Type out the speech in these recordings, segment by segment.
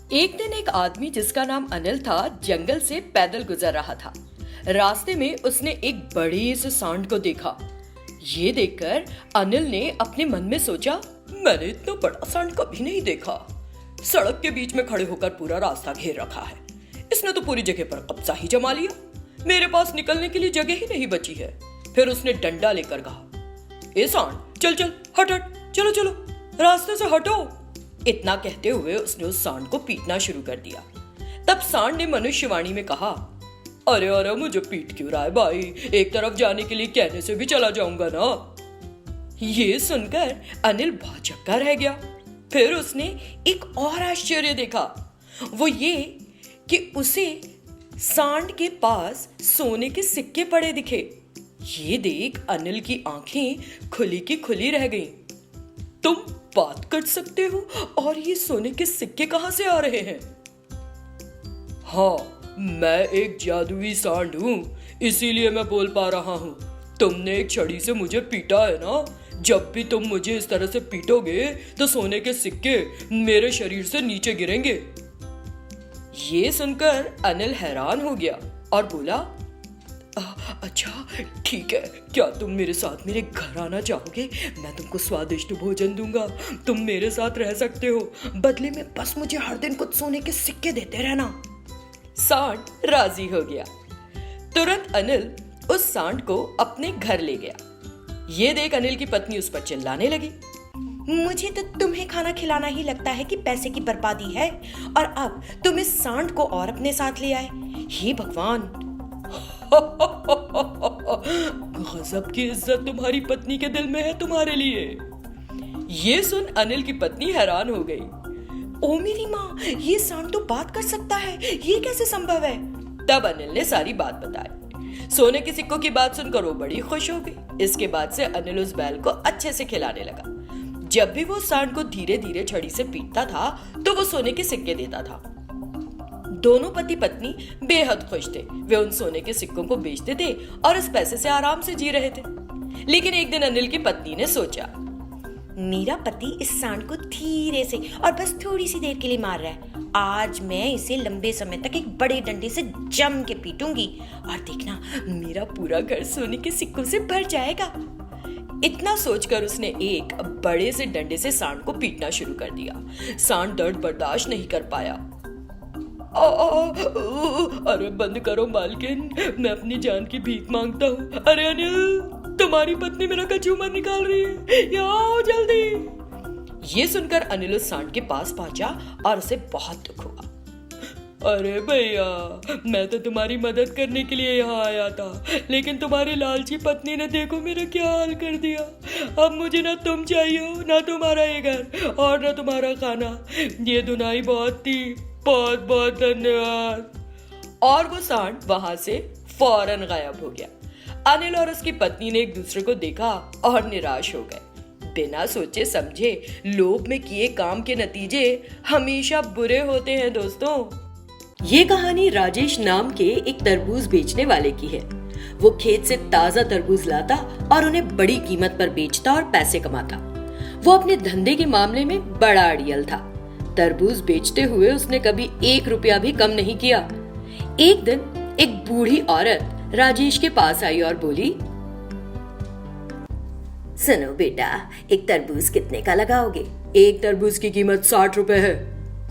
एक दिन एक आदमी जिसका नाम अनिल था जंगल से पैदल गुजर रहा था। रास्ते में उसने एक बड़े से सांड को देखा। ये देखकर अनिल ने अपने मन में सोचा, मैंने इतना बड़ा सांड कभी नहीं देखा। सड़क के बीच में खड़े होकर पूरा रास्ता घेर रखा है। इसने तो पूरी जगह पर कब्जा ही जमा लिया। मेरे पास निकलने के लिए जगह ही नहीं बची है। फिर उसने डंडा लेकर कहा, ए सांड, चल चल, हट हट, चलो चलो, रास्ते से हटो। इतना कहते हुए उसने उस सांड को पीटना शुरू कर दिया। तब सांड ने मनुष्यवाणी में कहा, अरे अरे, मुझे पीट क्यों रहा है भाई? एक तरफ जाने के लिए कहने से भी चला जाऊंगा ना। ये सुनकर अनिल भौचक्का रह गया। फिर उसने एक और आश्चर्य देखा। वो ये कि उसे सांड के पास सोने के सिक्के पड़े दिखे। ये देख अनिल की आंखें खुली की खुली रह गईं। तुम बात कर सकते हो और ये सोने के सिक्के कहां से आ रहे हैं? हाँ, मैं एक जादुई सांड हूं, इसीलिए मैं बोल पा रहा हूं। तुमने एक छड़ी से मुझे पीटा है ना? जब भी तुम मुझे इस तरह से पीटोगे तो सोने के सिक्के मेरे शरीर से नीचे गिरेंगे। ये सुनकर अनिल हैरान हो गया और बोला, अच्छा ठीक है, क्या तुम मेरे साथ मेरे घर आना चाहोगे? मैं तुमको स्वादिष्ट भोजन दूंगा, तुम मेरे साथ रह सकते हो। बदले में बस मुझे हर दिन कुछ सोने के सिक्के देते रहना। सांड राजी हो गया। तुरंत अनिल उस सांड को अपने घर ले गया। ये देख अनिल की पत्नी उस पर चिल्लाने लगी, मुझे तो तुम्हें खाना खिलाना ही लगता है कि पैसे की बर्बादी है, और अब तुम इस सांड को और अपने साथ ले आए। हे भगवान! गजब की इज्जत तुम्हारी पत्नी के दिल में है तुम्हारे लिए। ये सुन अनिल की पत्नी हैरान हो गई। ओ मेरी माँ, ये सांड तो बात कर सकता है, ये कैसे संभव है? तब अनिल ने सारी बात बताई। सोने के सिक्कों की बात सुनकर वो बड़ी खुश हो गई। इसके बाद से अनिल उस बैल को अच्छे से खिलाने लगा। जब भी वो सांड को धीरे धीरे छड़ी से पीटता था तो वो सोने के सिक्के देता था। दोनों पति पत्नी बेहद खुश थे। वे उन सोने के सिक्कों को बेचते थे और इस पैसे से आराम से जी रहे थे। लेकिन एक दिन अनिल की पत्नी ने सोचा, मेरा पति इस सांड को धीरे से और बस थोड़ी सी देर के लिए मार रहा है। आज मैं इसे लंबे समय तक एक बड़े डंडे से जम के पीटूंगी और देखना, मेरा पूरा घर सोने के सिक्कों से भर जाएगा। इतना सोचकर उसने एक बड़े से डंडे से सांड को पीटना शुरू कर दिया। सांड दर्द बर्दाश्त नहीं कर पाया। अरे बंद करो मालकिन, मैं अपनी जान की भीख मांगता हूँ। अरे अनिल, तुम्हारी पत्नी मेरा कचूमर निकाल रही है, यहाँ आओ जल्दी। ये सुनकर अनिल उस सांड के पास पहुंचा और उसे बहुत दुख हुआ। अरे भैया, मैं तो तुम्हारी मदद करने के लिए यहाँ आया था, लेकिन तुम्हारी लालची पत्नी ने देखो मेरा क्या हाल कर दिया। अब मुझे ना तुम चाहिए हो, ना तुम्हारा ये घर और ना तुम्हारा खाना। ये धुनाई बहुत थी, बहुत बहुत धन्यवाद। और वो सांड वहां से फौरन गायब हो गया। अनिल और उसकी पत्नी ने एक दूसरे को देखा और निराश हो गए। बिना सोचे समझे लोभ में किए काम के नतीजे हमेशा बुरे होते हैं दोस्तों। ये कहानी राजेश नाम के एक तरबूज बेचने वाले की है। वो खेत से ताजा तरबूज लाता और उन्हें बड़ी कीमत पर बेचता और पैसे कमाता। वो अपने धंधे के मामले में बड़ा अड़ियल था। तरबूज बेचते हुए उसने कभी 1 रुपया भी कम नहीं किया। एक दिन एक बूढ़ी औरत राजेश के पास आई और बोली, सुनो बेटा, एक तरबूज कितने का लगाओगे? एक तरबूज की कीमत 60 रुपए है।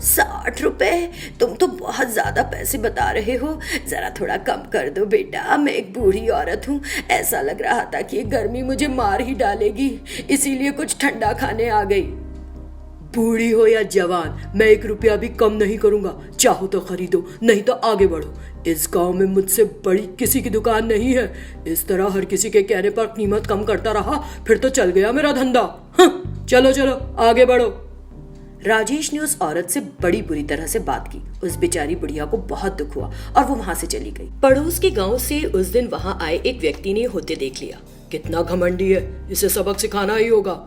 60 रुपए? तुम तो बहुत ज्यादा पैसे बता रहे हो, जरा थोड़ा कम कर दो बेटा। मैं एक बूढ़ी औरत हूँ, ऐसा लग रहा था कि गर्मी मुझे मार ही डालेगी, इसीलिए कुछ ठंडा खाने आ गई। बूढ़ी हो या जवान, मैं 1 रुपया भी कम नहीं करूंगा। चाहो तो खरीदो, नहीं तो आगे बढ़ो। इस गांव में मुझसे बड़ी किसी की दुकान नहीं है। इस तरह हर किसी के कहने पर कीमत कम करता रहा, फिर तो चल गया मेरा धंधा। चलो चलो आगे बढ़ो। राजेश ने उस औरत से बड़ी बुरी तरह से बात की। उस बेचारी बुढ़िया को बहुत दुख हुआ और वो वहां से चली गई। पड़ोस के गांव से उस दिन वहां आए एक व्यक्ति ने होते देख लिया। कितना घमंडी है, इसे सबक सिखाना ही होगा।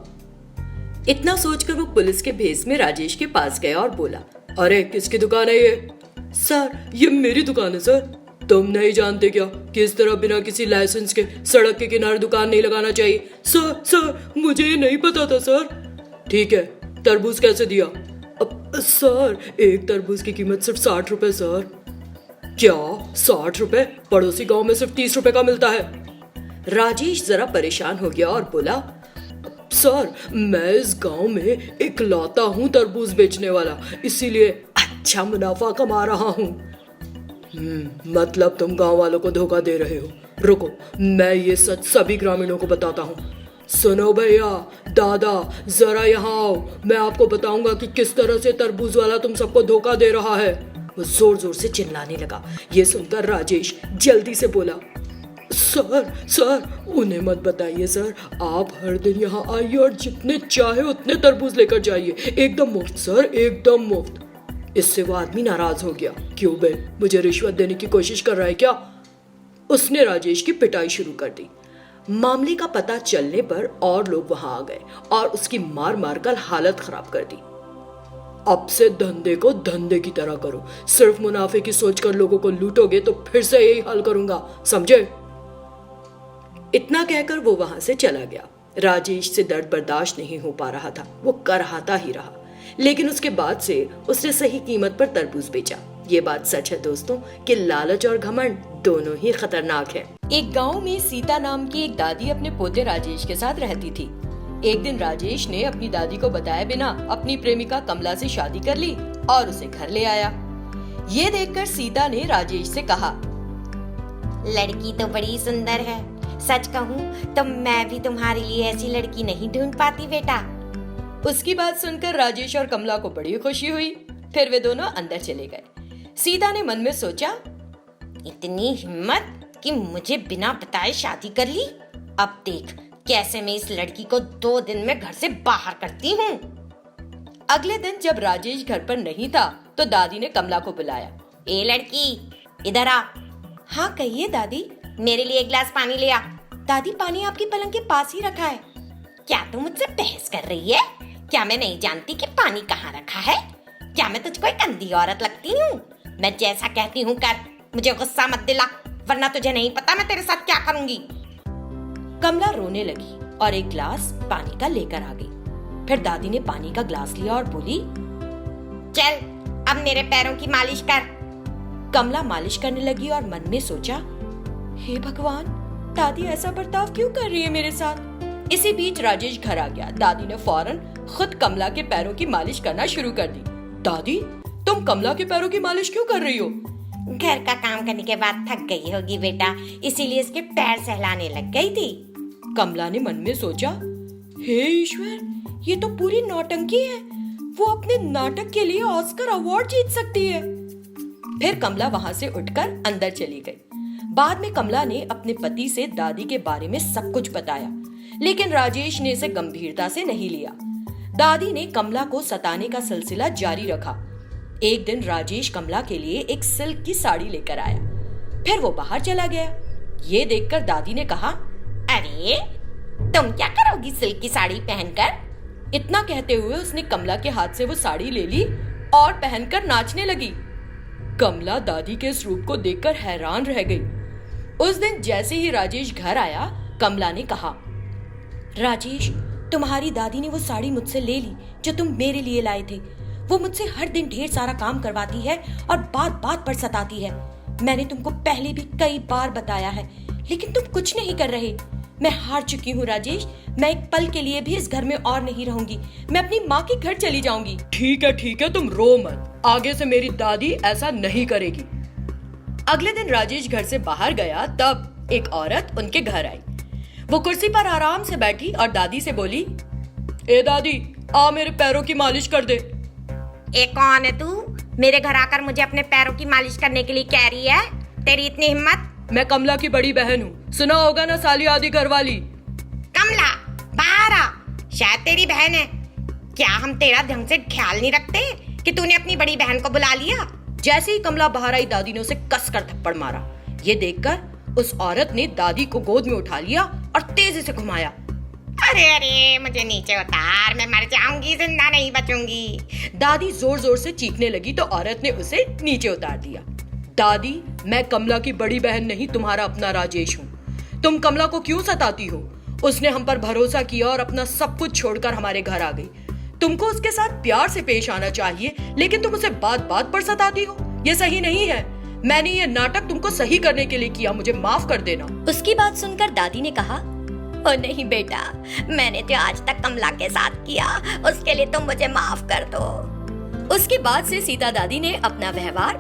इतना सोचकर वो पुलिस के भेस में राजेश के पास गया और बोला, अरे किसकी दुकान है ये? सर, ये मेरी दुकान है सर। तुम नहीं जानते क्या कि इस तरह बिना किसी लाइसेंस के सड़क के किनारे दुकान नहीं लगाना चाहिए? सर मुझे ये नहीं पता था सर। ठीक है, तरबूज कैसे दिया? सर, एक तरबूज की कीमत सिर्फ 60 रुपए सर। क्या 60 रुपए? पड़ोसी गांव में सिर्फ 30 रुपए का मिलता है। राजेश जरा परेशान हो गया और बोला, सर मैं इस गांव में इकलौता हूँ तरबूज बेचने वाला, इसीलिए अच्छा मुनाफा कमा रहा हूँ। मतलब तुम गांव वालों को धोखा दे रहे हो। रुको, मैं ये सच सभी ग्रामीणों को बताता हूँ। सुनो भैया, दादा, जरा यहाँ आओ, मैं आपको बताऊंगा कि किस तरह से तरबूज वाला तुम सबको धोखा दे रहा है। वो जोर जोर से चिल्लाने लगा। ये सुनकर राजेश जल्दी से बोला, सर उन्हें मत बताइए सर, आप हर दिन यहाँ आइए और जितने चाहे उतने तरबूज लेकर जाइए, एकदम मुफ्त सर, एकदम मुफ्त। इससे वो आदमी नाराज हो गया। क्यों बे, मुझे रिश्वत देने की कोशिश कर रहा है क्या? उसने राजेश की पिटाई शुरू कर दी। मामले का पता चलने पर और लोग वहां आ गए और उसकी मार मार कर हालत खराब कर दी। अब से धंधे को धंधे की तरह करो, सिर्फ मुनाफे की सोचकर लोगों को लूटोगे तो फिर से यही हाल करूंगा, समझे? इतना कहकर वो वहां से चला गया। राजेश से दर्द बर्दाश्त नहीं हो पा रहा था, वो करहाता ही रहा, लेकिन उसके बाद से उसने सही कीमत पर तरबूज बेचा। ये बात सच है दोस्तों कि लालच और घमंड दोनों ही खतरनाक है। एक गांव में सीता नाम की एक दादी अपने पोते राजेश के साथ रहती थी। एक दिन राजेश ने अपनी दादी को बताए बिना अपनी प्रेमिका कमला से शादी कर ली और उसे घर ले आया। ये देखकर सीता ने राजेश से कहा, लड़की तो बड़ी सुंदर है, सच कहूँ तो मैं भी तुम्हारे लिए ऐसी लड़की नहीं ढूंढ पाती बेटा। उसकी बात सुनकर राजेश और कमला को बड़ी खुशी हुई। फिर वे दोनों अंदर चले गए। सीता ने मन में सोचा, इतनी हिम्मत कि मुझे बिना बताए शादी कर ली। अब देख कैसे मैं इस लड़की को 2 दिन में घर से बाहर करती हूँ। अगले दिन जब राजेश घर पर नहीं था तो दादी ने कमला को बुलाया। ए लड़की, इधर आ। हाँ कहिए दादी। मेरे लिए एक गिलास पानी ले आ। दादी, पानी आपकी पलंग के पास ही रखा है। क्या तू मुझसे बहस कर रही है? क्या मैं नहीं जानती कि पानी कहाँ रखा है? क्या मैं तुझको एक अंधी औरत लगती हूँ? मैं जैसा कहती हूँ कर, मुझे गुस्सा मत दिला, वरना तुझे नहीं पता मैं तेरे साथ क्या करूंगी। कमला रोने लगी और एक गिलास पानी का लेकर आ गई। फिर दादी ने पानी का गिलास लिया और बोली, चल अब मेरे पैरों की मालिश कर। कमला मालिश करने लगी और मन में सोचा, हे भगवान, दादी ऐसा बर्ताव क्यों कर रही है मेरे साथ। इसी बीच राजेश घर आ गया। दादी ने फौरन खुद कमला के पैरों की मालिश करना शुरू कर दी। दादी, तुम कमला के पैरों की मालिश क्यों कर रही हो? घर का काम करने के बाद थक गई होगी बेटा, इसीलिए इसके पैर सहलाने लग गई थी। कमला ने मन में सोचा, हे ईश्वर, ये तो पूरी नौटंकी है। वो अपने नाटक के लिए ऑस्कर अवार्ड जीत सकती है। फिर कमला वहां से उठकर अंदर चली गई। बाद में कमला ने अपने पति से दादी के बारे में सब कुछ बताया, लेकिन राजेश ने इसे गंभीरता से नहीं लिया। दादी ने कमला को सताने का सिलसिला जारी रखा। एक दिन राजेश कमला के लिए एक सिल्क की साड़ी लेकर आया। फिर वो बाहर चला गया। ये देखकर दादी ने कहा, अरे तुम क्या करोगी सिल्क की साड़ी पहनकर? इतना कहते हुए उसने कमला के हाथ से वो साड़ी ले ली और पहनकर नाचने लगी। कमला दादी के इस रूप को देखकर हैरान रह गई। उस दिन जैसे ही राजेश घर आया, कमला ने कहा, राजेश, तुम्हारी दादी ने वो साड़ी मुझसे ले ली जो तुम मेरे लिए लाए थे। वो मुझसे हर दिन ढेर सारा काम करवाती है और बात बात पर सताती है। मैंने तुमको पहले भी कई बार बताया है, लेकिन तुम कुछ नहीं कर रहे। मैं हार चुकी हूँ राजेश। मैं एक पल के लिए भी इस घर में और नहीं रहूंगी। मैं अपनी माँ के घर चली जाऊंगी। ठीक है, तुम रो मत। आगे से मेरी दादी ऐसा नहीं करेगी। अगले दिन राजेश घर से बाहर गया, तब एक औरत उनके घर आई। वो कुर्सी पर आराम से बैठी और दादी से बोली, ए दादी, आ मेरे पैरों की मालिश कर दे। ए कौन है तू? मेरे घर आकर मुझे अपने पैरों की मालिश करने के लिए कह रही है? तेरी इतनी हिम्मत? मैं कमला की बड़ी बहन हूँ, सुना होगा ना, साली आदि घरवाली। कमला, बाहर आ। शायद तेरी बहन है। क्या हम तेरा ढंग से ख्याल नहीं रखते कि तूने अपनी बड़ी बहन को बुला लिया? जैसे ही कमला बाहर आई, दादी ने उसे कसकर थप्पड़ मारा। ये देखकर उस औरत ने दादी को गोद में उठा लिया और तेजी से घुमाया। अरे मुझे नीचे उतार, मैं मर जाऊंगी, जिंदा नहीं बचूंगी। दादी जोर जोर से चीखने लगी तो औरत ने उसे नीचे उतार दिया। दादी, मैं कमला की बड़ी बहन नहीं, तुम्हारा अपना राजेश हूँ। तुम कमला को क्यों सताती हो? उसने हम पर भरोसा किया और अपना सब कुछ छोड़कर हमारे घर आ गई। तुमको उसके साथ प्यार से पेश आना चाहिए, लेकिन तुम उसे बात बात पर सताती हो। ये सही नहीं है। मैंने ये नाटक तुमको सही करने के लिए किया, मुझे माफ कर देना। उसकी बात सुनकर दादी ने कहा, ओ नहीं बेटा, मैंने जो आज तक कमला के साथ किया उसके लिए तुम मुझे माफ कर दो। उसके बाद से सीता दादी ने अपना व्यवहार